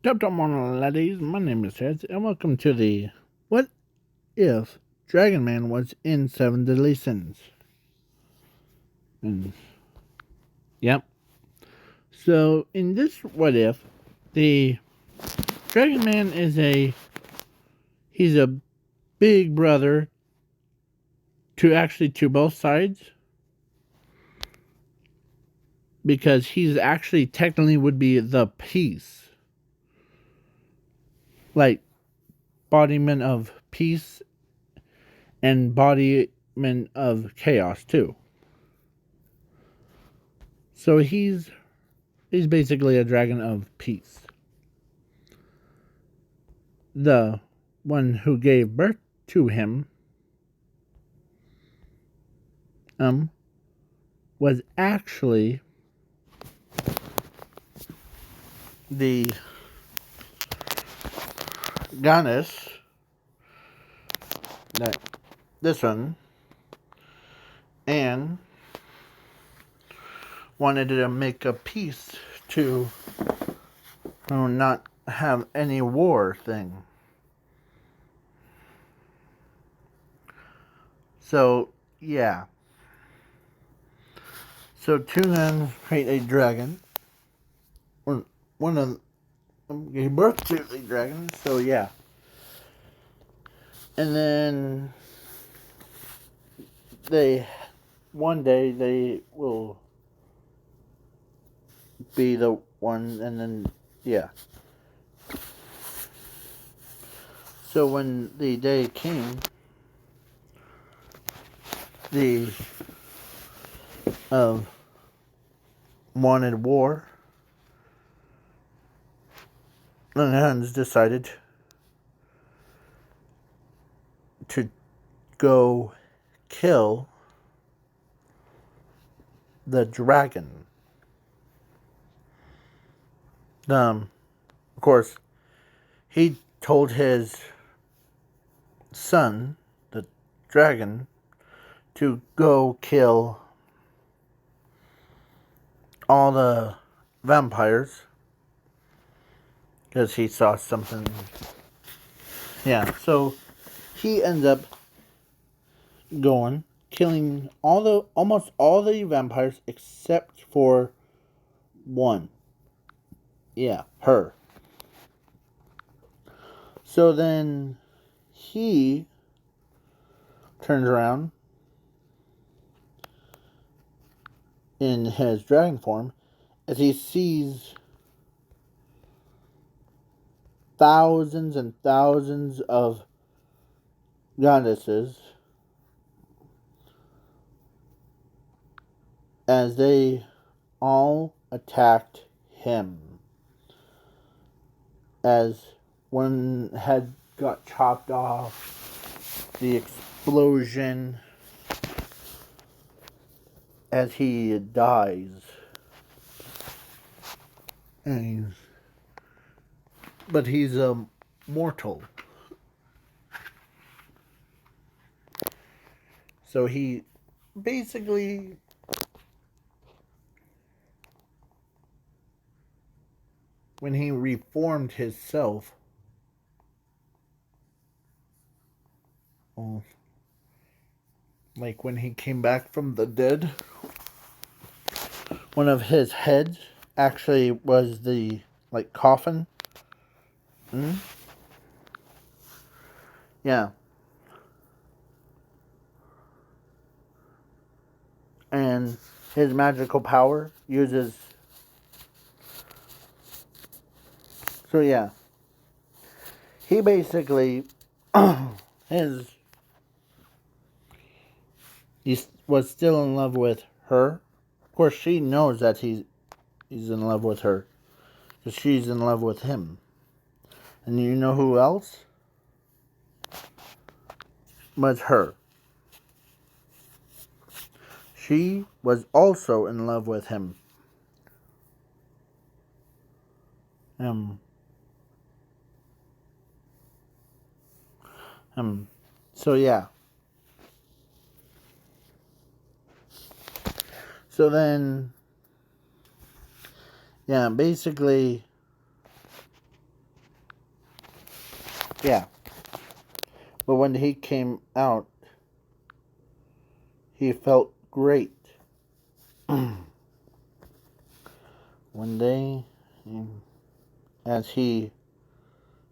Top morning, ladies. My name is Ed, and welcome to the What If Dragon Man Was in Seven Deadly Sins? And, yep. So, in this What If, the Dragon Man he's a big brother to both sides, because he's actually technically would be the peace, like embodiment of peace and embodiment of chaos too. So he's basically a dragon of peace. The one who gave birth to him um was actually the goddess that this one, and wanted to make a peace to not have any war thing. So yeah. So two men create a dragon. Or one of them gave birth to the dragon, so yeah. And then they one day they will be the one, and then yeah. So when the day came, the of wanted war, the Huns decided to go kill the dragon. Of course, he told his son, the dragon, to go kill all the vampires because he saw something. Yeah, so he ends up going killing almost all the vampires except for one. Yeah, her. So then he turns around in his dragon form as he sees thousands and thousands of goddesses as they all attacked him. As one head got chopped off, the explosion as he dies. And but he's a mortal. So he basically when he reformed himself, like when he came back from the dead, one of his heads actually was the like coffin. Yeah. And his magical power uses. So yeah. He basically his he was still in love with her. Of course, she knows that he's in love with her, because she's in love with him. And you know who else? Was her. She was also in love with him. Um. So yeah. So then, yeah, basically, Yeah. But when he came out, he felt great. One day, as he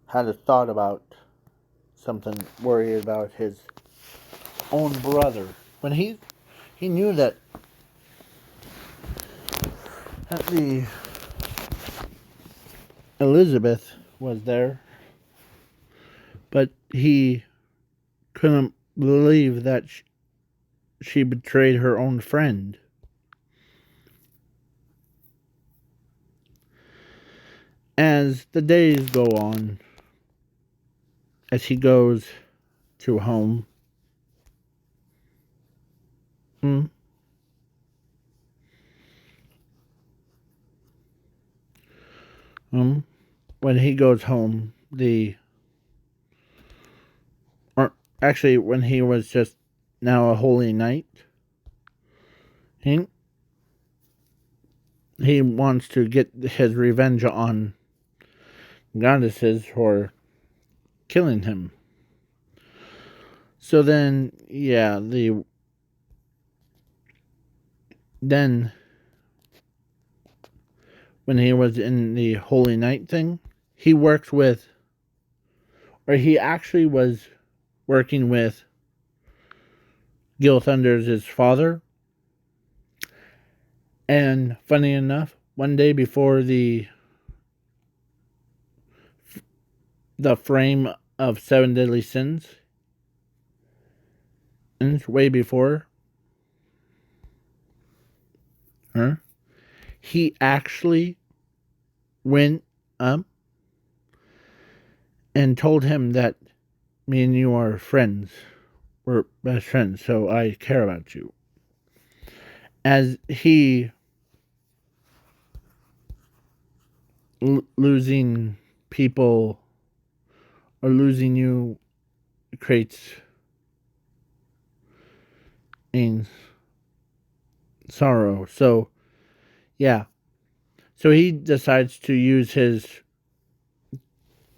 had a thought about something, worried about his own brother, when he knew that the Elizabeth was there, but he couldn't believe that she betrayed her own friend. As the days go on, as he goes to home, when he goes home, or actually when he was just now a holy knight, he wants to get his revenge on goddesses for killing him. So then, yeah, then when he was in the holy knight thing, he worked with, or he actually was working with Gil Thunder's father. And funny enough, one day before the frame of Seven Deadly Sins, and way before her, he actually went up and told him that me and you are friends. We're best friends, so I care about you. As he losing people or losing you creates sorrow. So, yeah. So he decides to use his,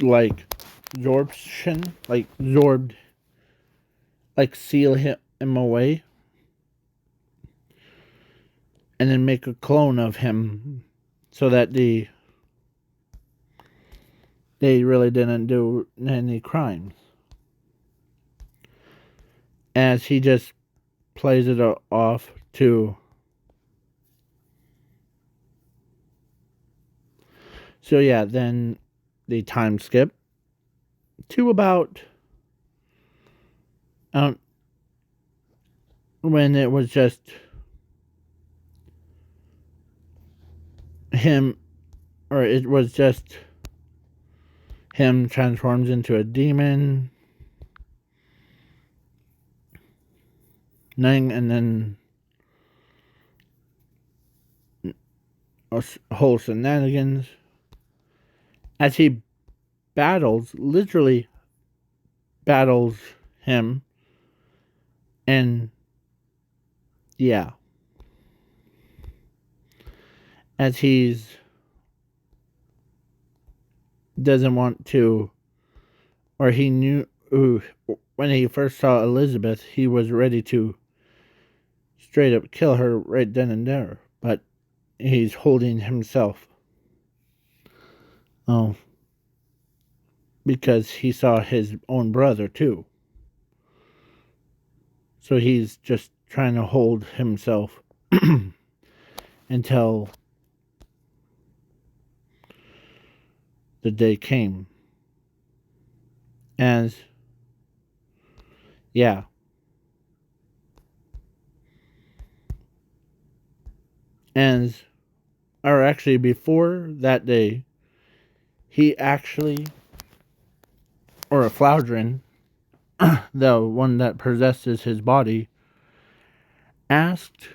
like, absorption, like, absorbed, like, seal him away, and then make a clone of him so that they really didn't do any crimes. As he just plays it off to. So yeah, then the time skip to about when it was just him, or it was just him transforms into a demon, and then a whole shenanigans as he literally battles him, and yeah, as he's doesn't want to, or he knew when he first saw Elizabeth, he was ready to straight up kill her right then and there, but he's holding himself. Oh, because he saw his own brother too. So he's just trying to hold himself until the day came. As, yeah. As, or actually before that day, he actually, or a Floudrin, the one that possesses his body, asked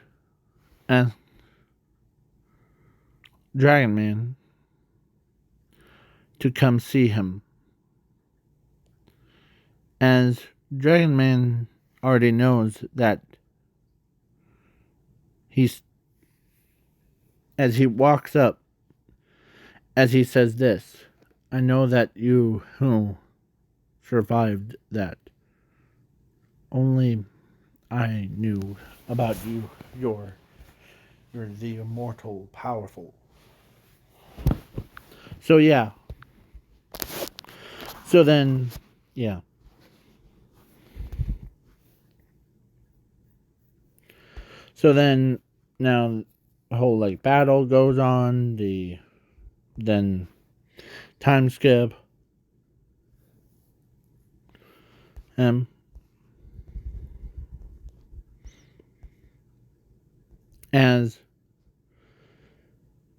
Dragon Man to come see him. As Dragon Man already knows that as he walks up, as he says this, I know that you survived that. Only I knew about you. You're the immortal, powerful. So yeah. So then, yeah. So then, now the whole like battle goes on. Then time skip. Um. As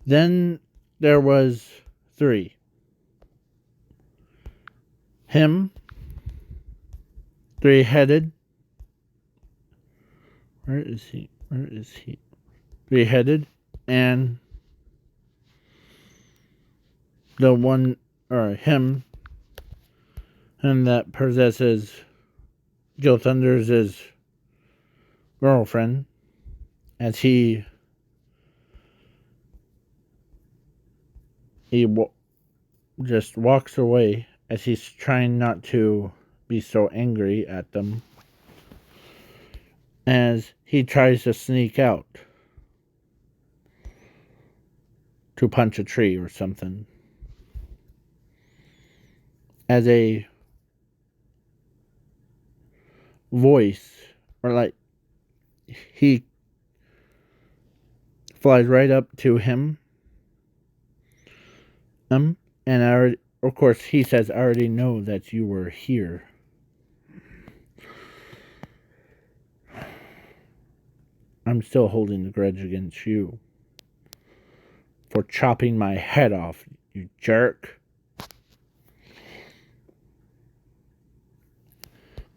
then there was 3. Him, 3-headed. Where is he? Where is he? 3-headed, and the one, or him that possesses Gil Thunder's girlfriend, as he just walks away as he's trying not to be so angry at them, as he tries to sneak out to punch a tree or something. As a voice, or like, he flies right up to him. And of course, he says, "I already know that you were here." I'm still holding the grudge against you for chopping my head off, you jerk.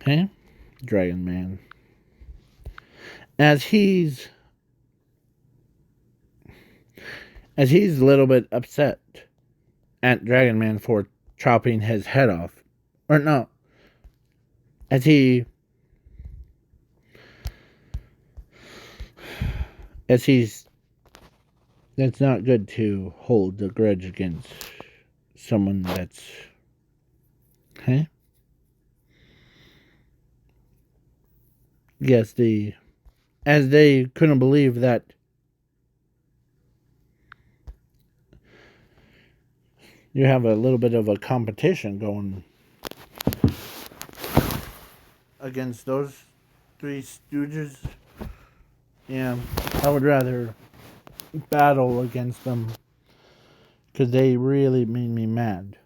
Okay? Dragon Man. As he's a little bit upset at Dragon Man for chopping his head off. Or no. As he's that's not good to hold a grudge against someone that's okay. Yes, as they couldn't believe that you have a little bit of a competition going against those 3 stooges. Yeah, I would rather battle against them because they really made me mad.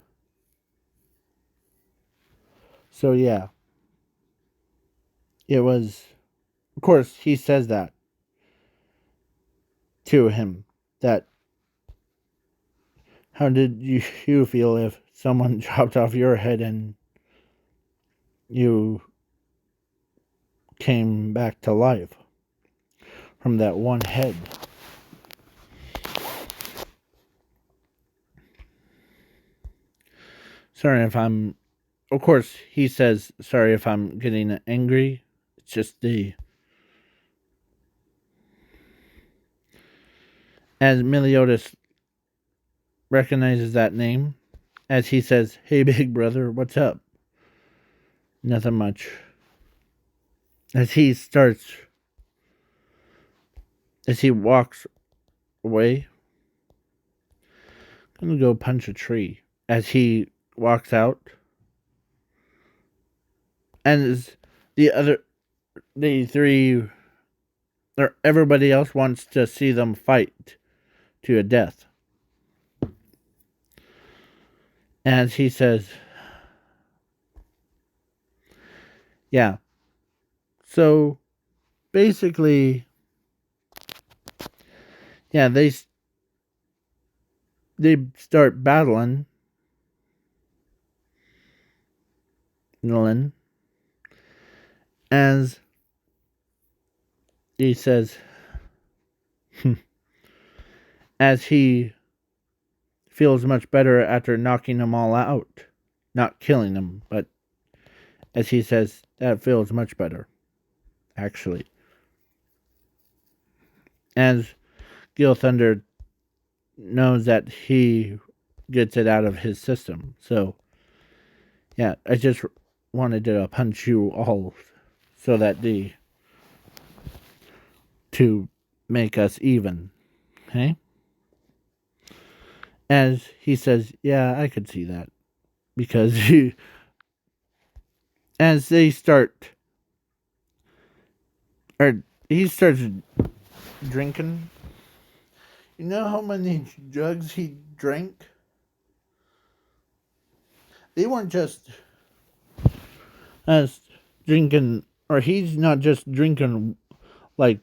So yeah, it was, of course, he says that to him, that how did you feel if someone chopped off your head and you came back to life from that one head? Sorry if I'm, of course, he says, sorry if I'm getting angry. It's just as Meliodas recognizes that name, as he says, "Hey, big brother, what's up?" Nothing much. As he walks away, I'm gonna go punch a tree. As he walks out, and as the 3, or everybody else wants to see them fight to a death. As he says, yeah. So basically, yeah, they start battling. Nolan, as he says, as he feels much better after knocking them all out. Not killing them, but as he says, that feels much better, actually. As Gil Thunder knows that he gets it out of his system. So, Yeah, I just wanted to punch you all so that to make us even. Okay? As he says, yeah, I could see that. Because as they start, or he starts drinking. You know how many jugs he drank? They weren't just as drinking, or he's not just drinking like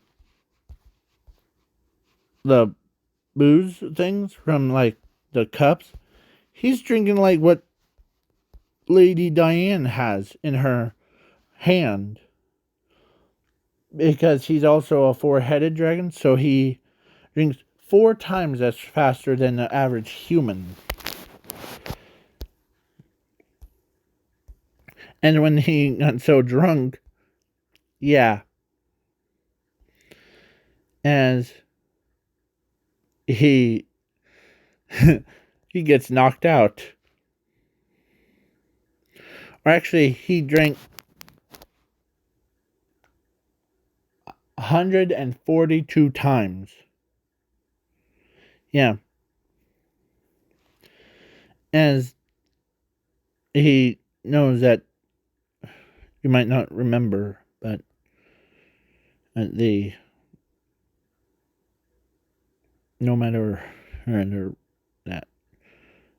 the booze things from like the cups. He's drinking like what Lady Diane has in her hand. Because he's also a four-headed dragon, so he drinks 4 times as faster than the average human. And when he got so drunk, yeah, as he he gets knocked out. Or actually, he drank 142 times. Yeah. As he knows that you might not remember, but the no matter that,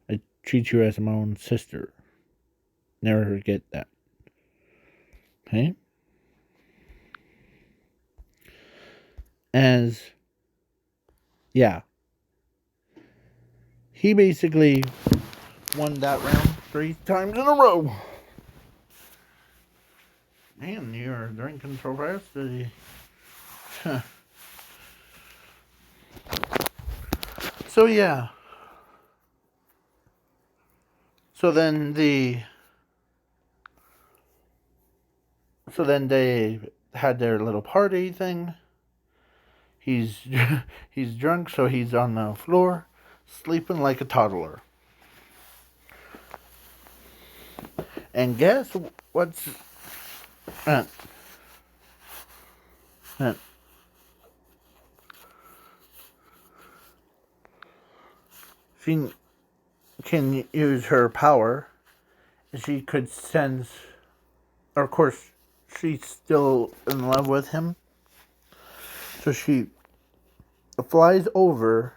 I treat you as my own sister. Never forget that. Okay? As, yeah. He basically won that round 3 times in a row. Man, you're drinking so fast. So, yeah. So then they had their little party thing. He's he's drunk, so he's on the floor, sleeping like a toddler. And guess what's uh, uh, she can use her power. She could sense. Of course, she's still in love with him, so she flies over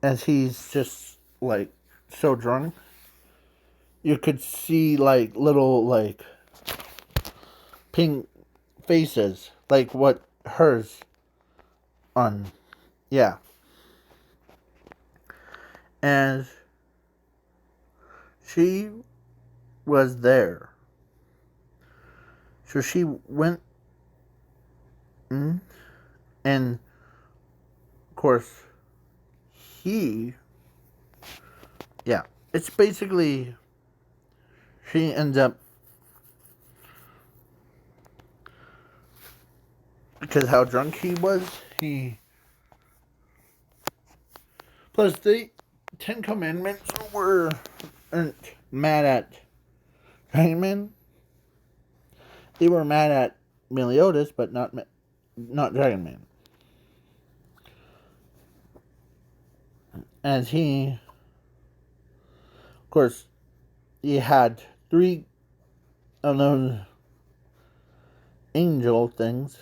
as he's just like so drunk. You could see like little like pink faces, like what hers on, yeah. As she was there, so she went in, and of course he, yeah, it's basically she ends up, because how drunk he was, he plus the 10 Commandments weren't mad at Dragon Man. They were mad at Meliodas, but not Dragon Man. As he, of course, he had 3 of those angel things.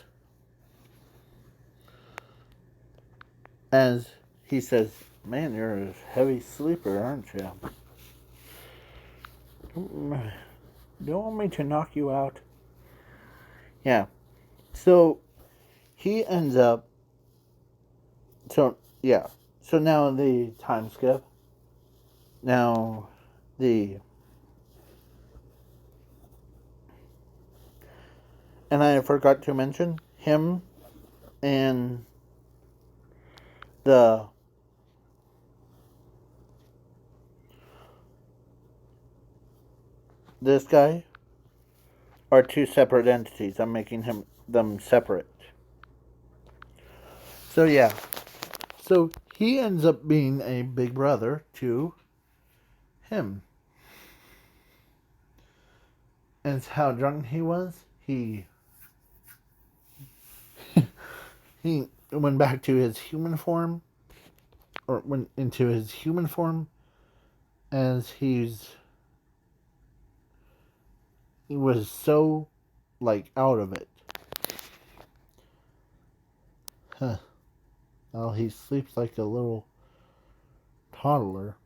As he says, man, you're a heavy sleeper, aren't you? Do you want me to knock you out? Yeah. So he ends up. So yeah. So now the time skip. Now the. And I forgot to mention him and the. This guy are 2 separate entities. I'm making them separate. So yeah. So he ends up being a big brother to him. and how drunk he was, he went back to his human form, or went into his human form, as he was so, like, out of it. Huh. Well, he sleeps like a little toddler.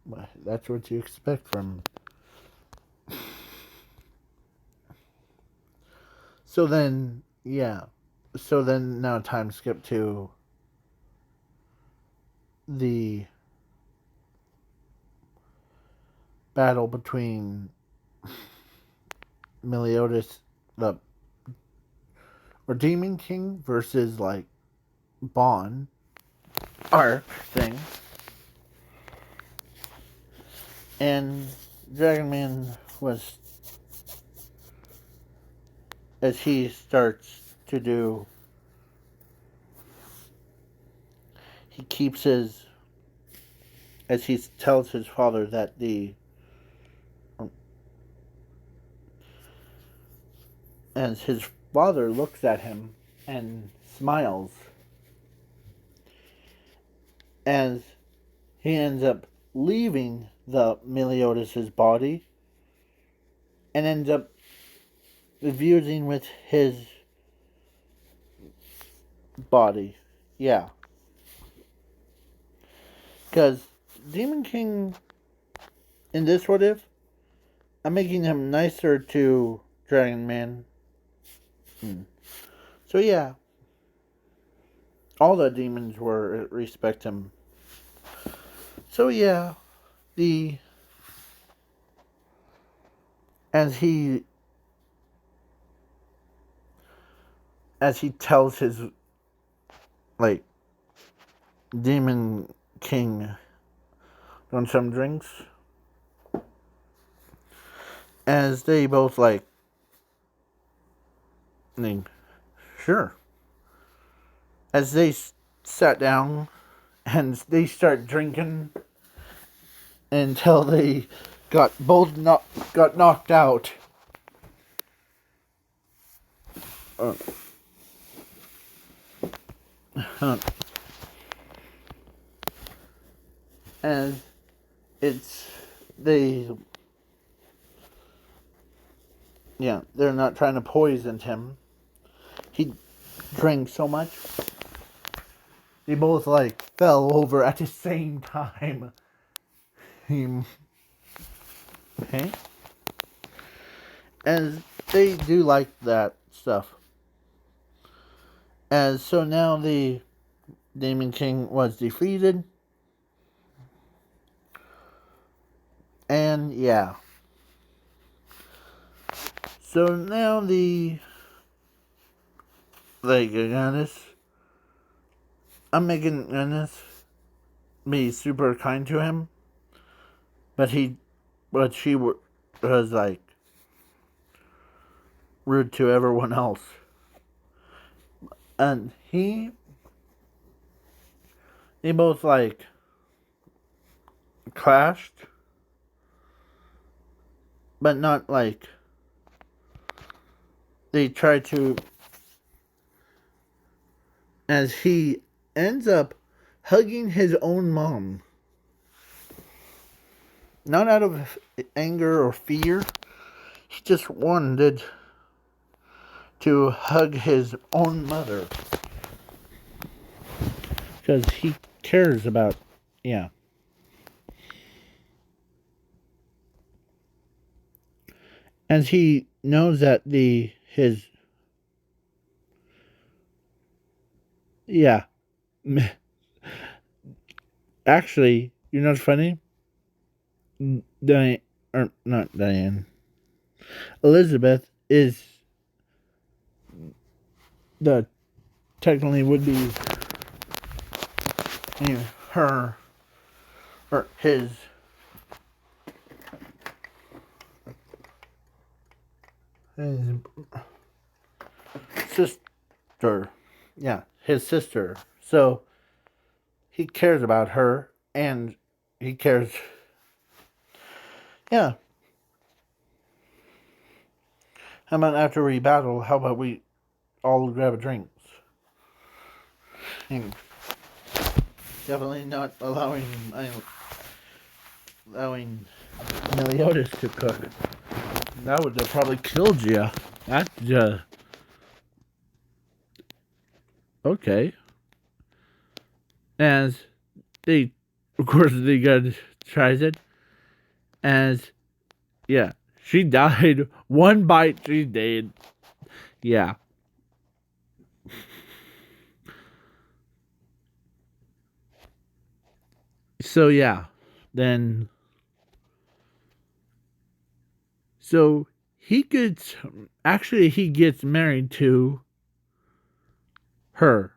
But that's what you expect from him. So then, yeah. So then now time skip to the battle between Meliodas, the or Demon King, versus like Bon arc thing, and Dragon Man was, as he starts to do, he keeps his, as he tells his father that as his father looks at him and smiles, as he ends up leaving the Meliodas' body and ends up fusing with his body. Yeah. Because Demon King, in this what if, I'm making him nicer to Dragon Man. So yeah. All the demons were respect him. So yeah. The as he tells his, like, Demon King on some drinks, as they both like, sure, as they sat down and they start drinking until they got knocked out. And it's they yeah, they're not trying to poison him. He drank so much. They both like fell over at the same time. Okay? As they do like that stuff. As so now the Demon King was defeated. And yeah. So now the, like, Giannis, I'm making Giannis be super kind to him, but she was like rude to everyone else, and they both like clashed, but not like they tried to, as he ends up hugging his own mom. Not out of anger or fear. He just wanted to hug his own mother. Because he cares about, yeah. As he knows that yeah. Actually, you know what's funny? Diane, or not Diane, Elizabeth is the, technically would be, her, or his sister. Yeah, his sister. So he cares about her, and he cares. Yeah. How about after we battle, how about we all grab a drink? And definitely not allowing Meliodas to cook. That would have probably killed you. That's just okay. As they, of course, the gun tries it. As yeah, she died. One bite, she dead. Yeah. So yeah, then so he gets married to her.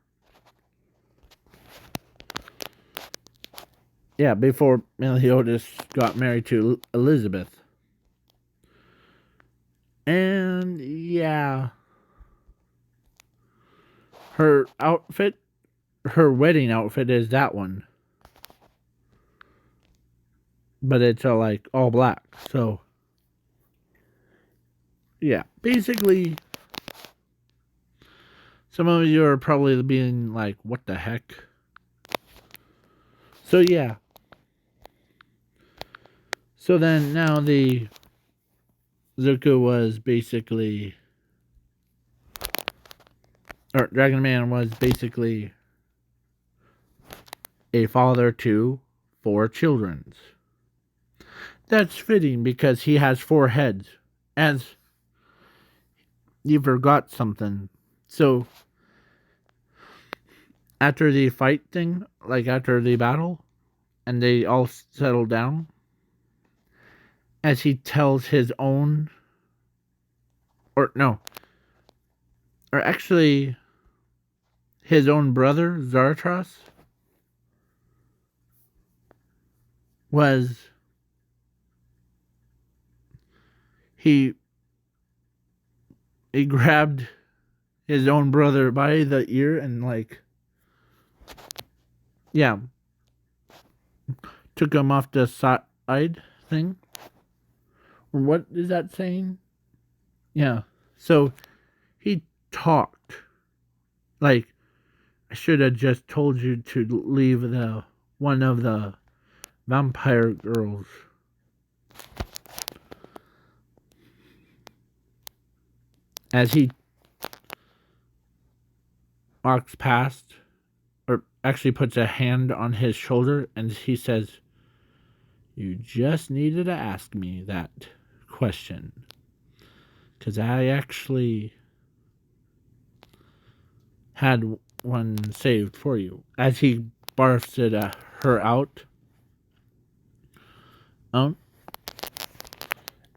Yeah, before Meliodas got married to Elizabeth. And yeah, her outfit, her wedding outfit is that one. But it's like all black. So yeah, basically some of you are probably being like, what the heck? So yeah. So then now the Zuko was basically, or Dragon Man was basically a father to 4 children. That's fitting because he has 4 heads. As you forgot something. So after the fight thing, like after the battle, and they all settle down, as he tells his own, or no, or actually his own brother, Zaratras, was, he grabbed his own brother by the ear and like, yeah, took him off the side thing. What is that saying? Yeah. So he talked. Like, I should have just told you to leave the one of the vampire girls. As he walks past, or actually puts a hand on his shoulder, and he says, "You just needed to ask me that question. Because I actually had one saved for you." As he barfs her out.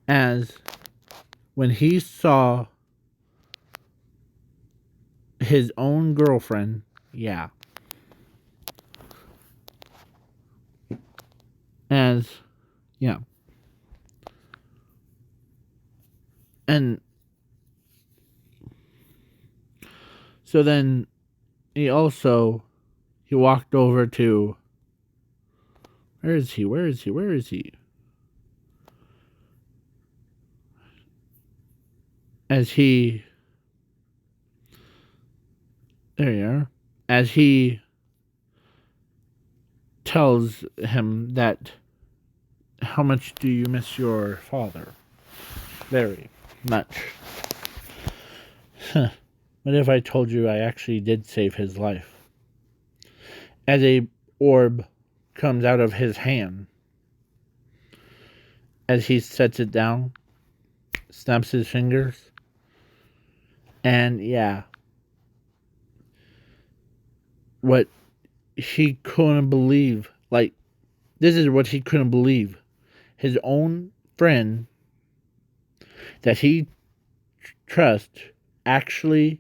As when he saw his own girlfriend, yeah. As, yeah. And so then he walked over to, where is he? As he, there you are. As he tells him that, how much do you miss your father? Very much. What if I told you I actually did save his life? As a orb comes out of his hand, as he sets it down, snaps his fingers, and yeah, what he couldn't believe, like, this is what he couldn't believe. His own friend that he trusts actually,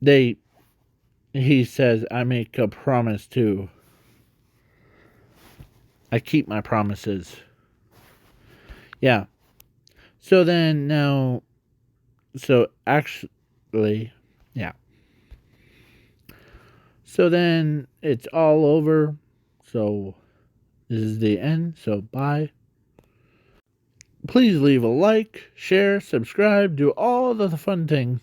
he says, I make a promise to, I keep my promises. Yeah. So then now, so actually, yeah. So then it's all over. So this is the end. So bye. Please leave a like, share, subscribe, do all the fun things.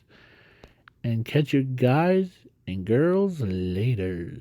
And catch you guys and girls later.